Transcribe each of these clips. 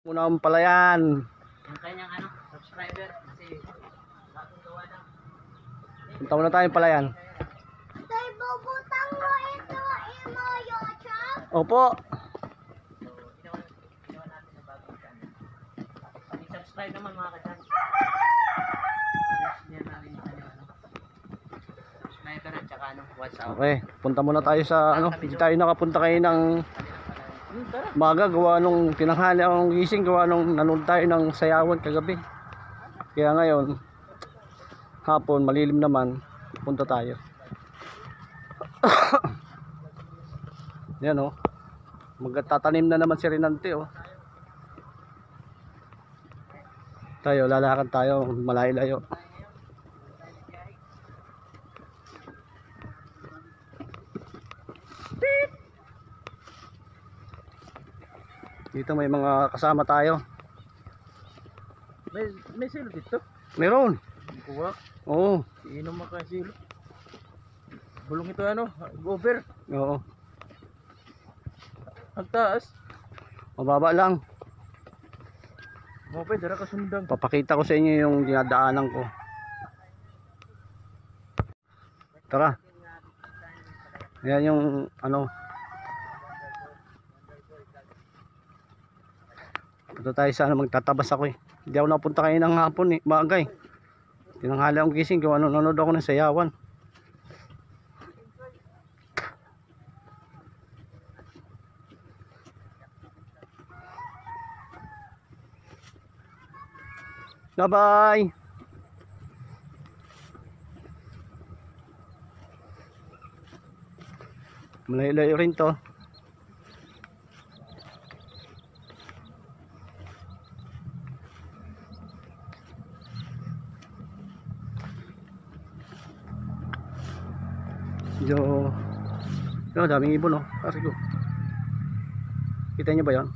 Muna ang palayan. Yung kanyang subscriber kasi bagong gawa lang. Punta muna tayo palayan. Tay, bubutang mo ito imo YouTube? Opo. So, ginawa natin ng bagong channel. Pag-subscribe naman mga kachan. Yan namin yung kanyang subscriber at saka WhatsApp. Okay, punta muna tayo sa hindi tayo nakapunta kayo ng maga, gawa nung tinanghali akong gising, gawa nung nanood tayo ng sayawan kagabi. Kaya ngayon hapon malilim naman, punta tayo. Yan oh, magtatanim na naman si Renante oh. Tayo lalakad tayo malayo-layo. Dito may mga kasama tayo. May silo dito? Meron. Kuha. Oo. Iinom maka silo. Bulong ito over. Oo. Ang taas. Mababa lang. Moped, dara ka sundang. Papakita ko sa inyo yung dinadaanan ko. Tara. Ayan yung punta tayo sana, magtatabas ako eh. Hindi ako napunta kayo ng hapon eh, bagay. Tinanghali akong gising, gawa nanonood ako ng sayawan. Bye-bye. Malayo-layo rin to. Daming ibon oh. Arigo. Kita niyo ba 'yon?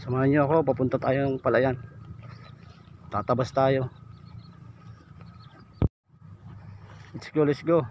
Samahan niyo ako, papunta tayo ng palayan. Tatabas tayo. Let's go, let's go.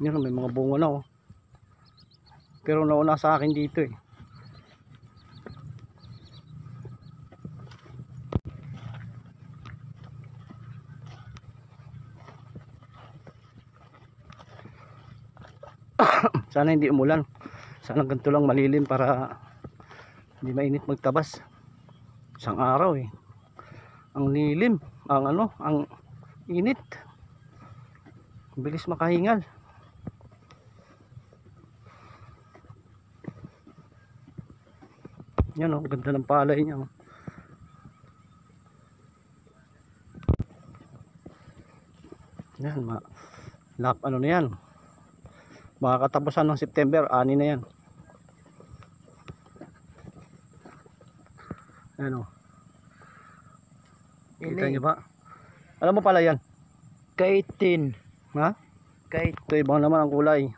Yan, may mga bunga na oh. Pero nauna sa akin dito eh. Sana hindi umulan. Sana ganito lang malilim para hindi mainit magtabas. Isang araw eh. Ang lilim, ang init. Bilis makahingal. Yan oh, ganda ng palay niya. Yan, ano na yan. Makakatapusan ng September, ani na yan. Ano? Kita nyo ba? Alam mo pala yan? Kaitin. Ha? Kait. Ito ibang naman ang kulay.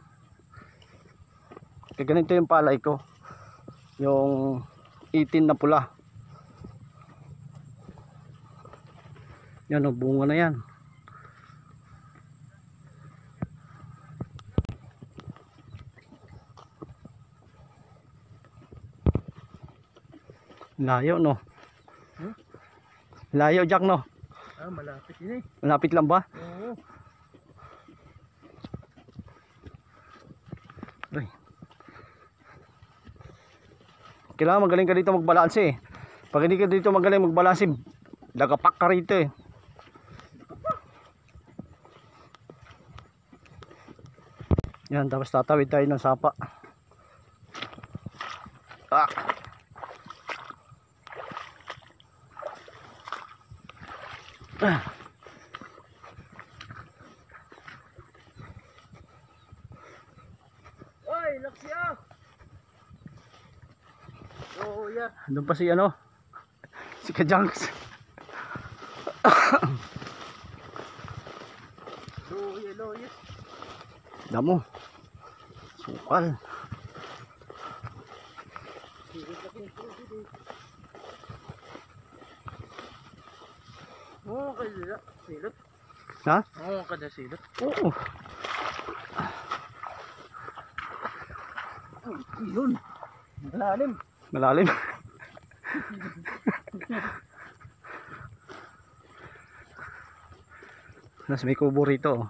Kaya ganito yung palay ko. Yung itin na pula. Yan o, bunga na yan. Layo no. Layo Jack no. Malapit ini. Malapit lang ba? Oo. Ay. Kailangan magaling ka dito magbalanse eh. Pag hindi ka dito magaling magbalanse, dagapak ka rito eh. Yan, tapos tatawid tayo ng sapa. Ah. relax ya. Oh, yeah. Doon pa si ano? Si Kajanks. Yellow, yes. Damo. Sukal. Oo, kaya silot. Ha? Oo, kada silot. Oo. Yun. Malalim. Malalim. Nas may kubo rito.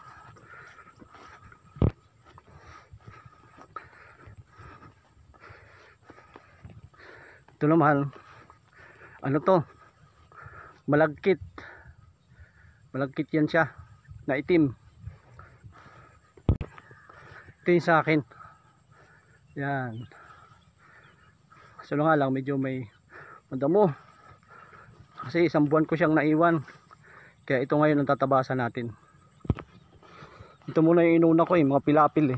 Ito naman, ano to? Malagkit. Malagkit yan siya. Na itim. Ito yung sa akin. Yan. So nga lang, medyo may madamo. Kasi isang buwan ko siyang naiwan. Kaya ito ngayon ang tatabasan natin. Ito muna yung inuna ko mga pilapil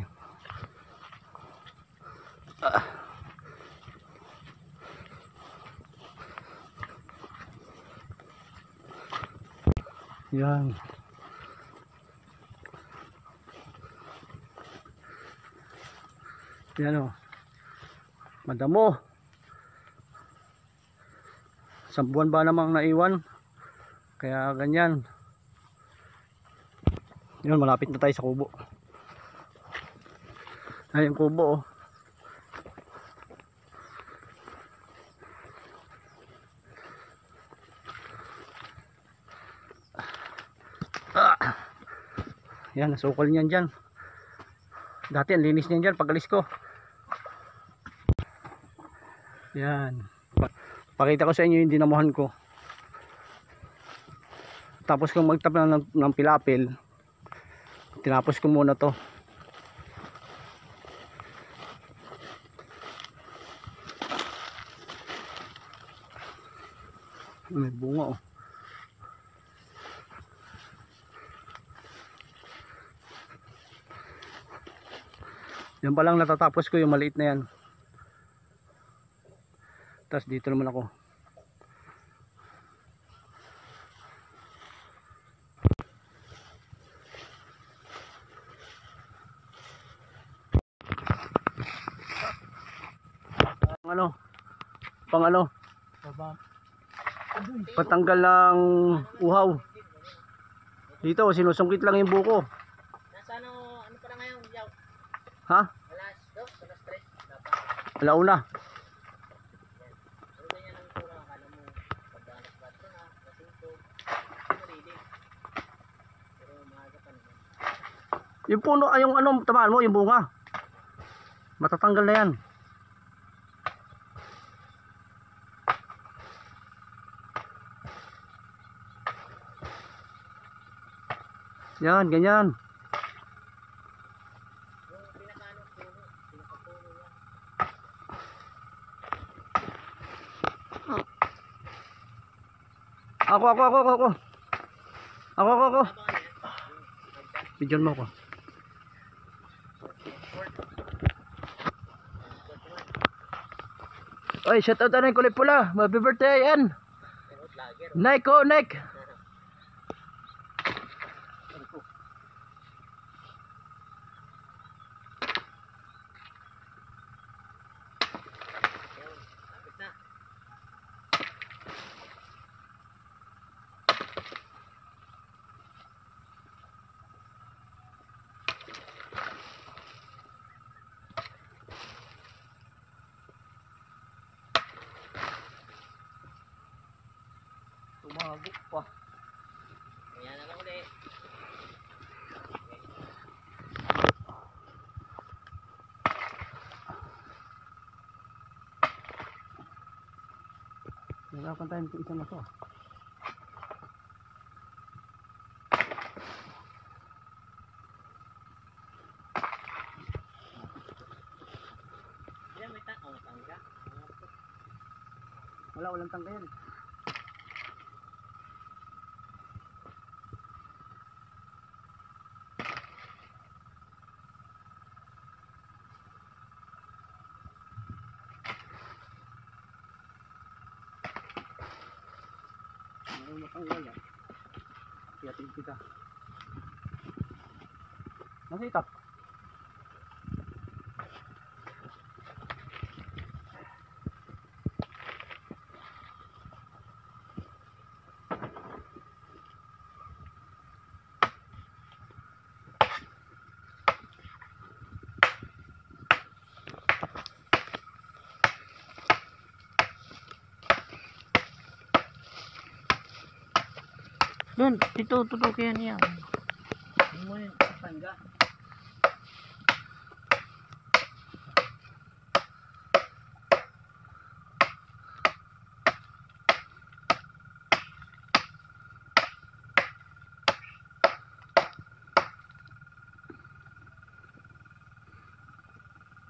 Yan. Yan o. Madamo. Isang buwan ba namang naiwan? Kaya ganyan. Yun, malapit na tayo sa kubo. Ay, yung kubo Yan, nasukol niyan dyan. Dati ang linis niyan dyan pag alis ko. Yan. Pakita ko sa inyo yung dinamuhan ko. Tapos kung magtap na ng pilapil, tinapos ko muna to. May bunga Yan pa lang natatapos ko yung maliit na yan. Tapos dito naman ako. Pang patanggal ng uhaw. Dito sinusungkit lang yung buko. Nasa ano pa na ngayon, yaw? Ha? Alas 2, alas 3. Dapat. Alauna. Ano ganyan ang tura? Akala mo, pagdanas ba ito na, alas 5, narinig. Pero maaga pa naman. Yung puno, ay yung ano, tamaan mo, yung bunga. Matatanggal na yan. Yan, ganyan. Yung pinakaano puno, pinakapuno yan. Ako. Bidyon mo ko. Oy, shout out na yung kulay pula. Happy birthday, yan. Nike. Tumagok pa. Ayan na lang ulit. Nagkakan tayo ng isa na to. Yan, may tangga. Walang tangga yan. matanggal yan. Kiyatin kita. Nasitap. Doon, dito, tutukin niya. Hindi mo yun, tangga.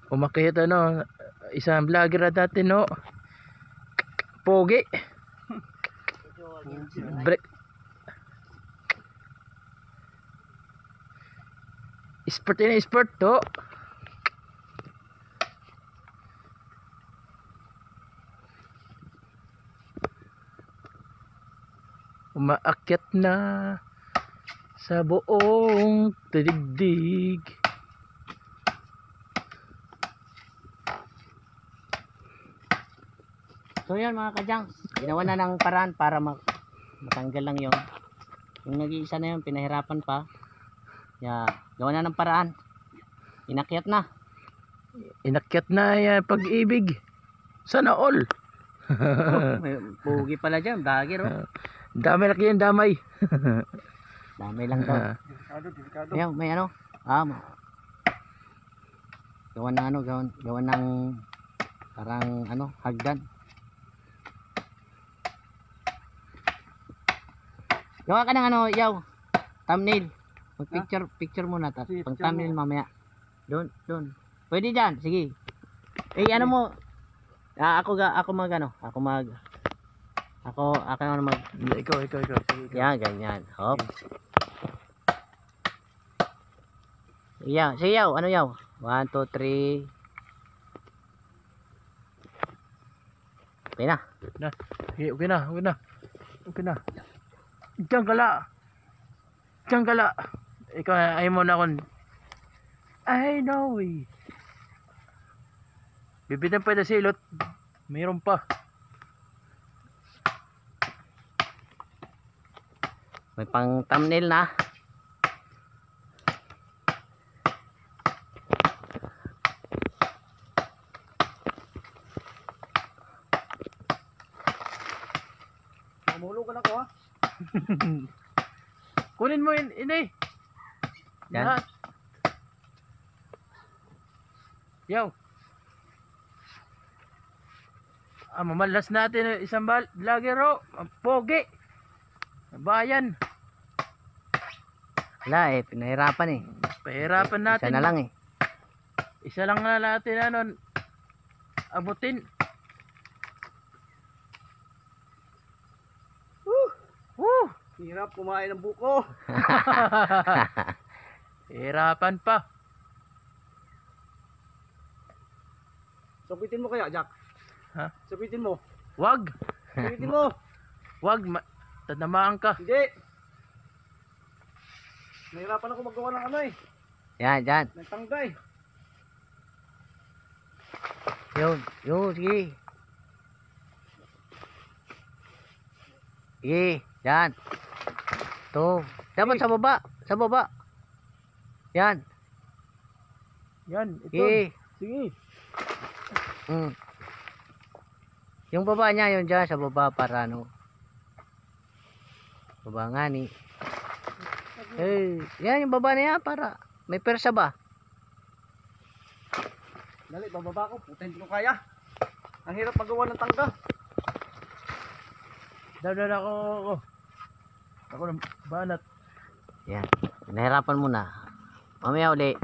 Umakyat isang vlogger dati no. Pogi. Break. Sport ini sport to. Umaakyat na sa buong daigdig. So yan mga kadyang, ginawa na ng paraan para matanggal lang yung nag-iisa na yun, pinahirapan pa. Yeah, gawa na ng paraan. Inakyat na. Inakyat na yan pag-ibig. Sana all. May pugi pala dyan, dagger oh. Damay laki yan, damay. Damay lang daw. Delikado, delikado. Ayan, may ano. Gawa na ano, gawa ng parang ano, hagdan. Gawa ka ng ano, yaw. Thumbnail. Picture muna tapos Sige, pang picture thumbnail mo. mamaya. Doon. Pwede diyan, sige. Ano mo? Ako mag Ako mag Ikaw. Sige, yan, ganyan. Hop. Yaw, sige yaw, ano yaw? 1, 2, 3. Okay na. Okay na. Diyan kala. Ikaw ay mo na akong I know eh. Bibitan pa na silot. Mayroon pa. May pang thumbnail na. Mamulugan ako ha. Kunin mo yun, ini. Yan. Lahat. Yaw. Mamalas natin isang vlogger oh. Ang pogi. Bayan. Wala pinahirapan eh. Pahirapan natin. Isa na lang eh. Isa lang na natin abutin. Woo! Hirap kumain ng buko. Hirapan pa. Sabitin mo kaya, Jack? Ha? Sabitin mo. Wag. Sabitin mo. Wag. Tatamaan ka. Hindi. Nahirapan ako magawa ng ano eh. Yan. Ng tangga eh. Yun, sige. Sige, yan. To. Dapat sa baba. Yan. Yan. Ito. Sige. Sige. Yung baba niya, yun dyan sa baba para ano. Baba nga ni. Yan yung baba niya para may persa ba? Dali, bababa ko. Puta, hindi ko kaya. Ang hirap magawa ng tangga. Daw ako. Ako ng banat. Yan. Nahirapan mo na. Mamaya uli.